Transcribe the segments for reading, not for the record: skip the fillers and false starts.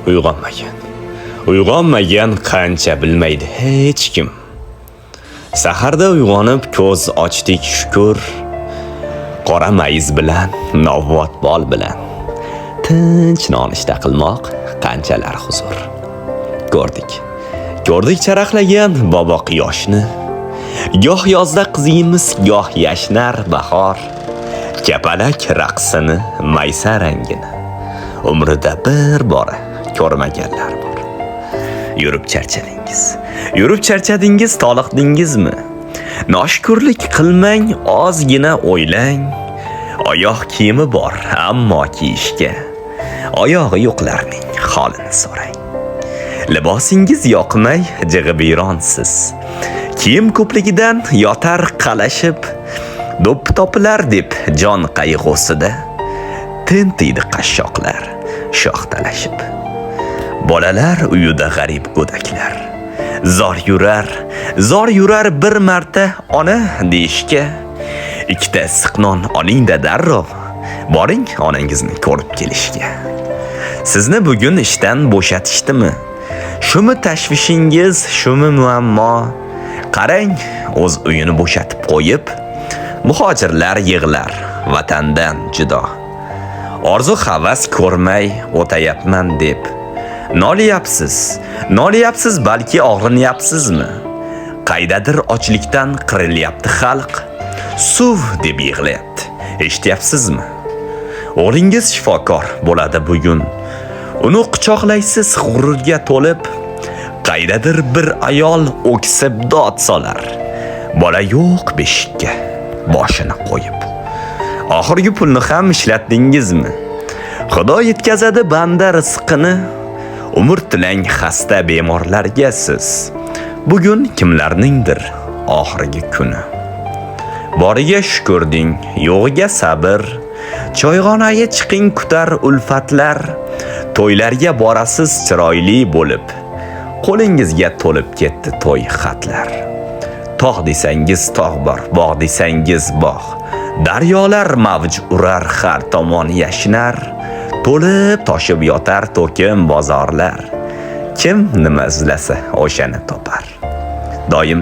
Uyg'onmagan. Uyg'onmagan qancha bilmaydi hech kim. Saharda uyg'onib ko'z ochdik shukr. Qora mayiz bilan, novvot bol bilan tinch nonushta qilmoq qanchalar huzur. Ko'rdik charaqlagan bobo quyoshni. Goh yozda qizimiz, goh yashnar bahor. Kapalak raqsini, maysa rangini umrida bir bora ko'rmaganlar bor. Yurib charchadingiz, toliqdingizmi? Noshukurlik qilmang, ozgina o'ylang. Oyoq kiyimi bor, ammo kiyishga oyog'i yo'qlarning holini so'rang. Libosingiz yoqmay, jig'ibiyronsiz. Kiyim ko'pligidan yotar qalashib, do'ppi topilar deb jon qayg'usida tintiydi qashshoqlar shoh talashib. Bolalar uyida g'arib go'daklar zor yurar bir marta ona deyishga. Ikkita issiq non oling-da darrov, boring onangizni ko'rib kelishga. Sizni bugun ishdan bo'shatishdimi? Shumi tashvishingiz, shumi muammo? Qarang, o'z uyini bo'shatib qo'yib, muhojirlar yig'lar vatandan judo. Orzu havas ko'rmay o'tayapman deb Noliyapsiz, balki og'rinyapsizmi? Qaydadir ochlikdan qirilyapti xalq, suv deb yig'layapti. Eshityapsizmi? O'g'lingiz shifokor bo'ladi bugun. Uni quchoqlaysiz g'ururga to'lib. Qaydadir bir ayol o'ksib dod solar. Bola yo'q beshikka boshini qo'yib. Oxirgi pulni ham ishlatdingizmi? Xudo yetkazadi banda rizqini. Umr tilang xasta bemorlarga siz. Bugun kimlarningdir oxirgi kuni. Boriga shukr ding, yo'g'iga sabr. Choyxonaga chiqing, kutar ulfatlar. To'ylarga borasiz chiroyli bo'lib. Qo'lingizga to'lib ketdi to'y xatlar. Tog' desangiz tog' bor, bog' desangiz bog'. Daryolar mavj urar, har tomon yashnar. To'lib toshib yotar to'kim bozorlar. Kim nima izlasa o'shani topar. Doim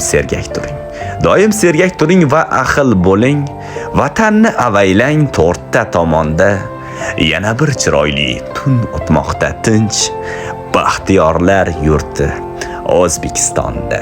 sergak turing va ahil bo'ling. Vatanni avaylang to'rtta tomonda. Yana bir chiroyli tun o'tmoqda tinch. Baxtiyorlar yurti O'zbekistonda.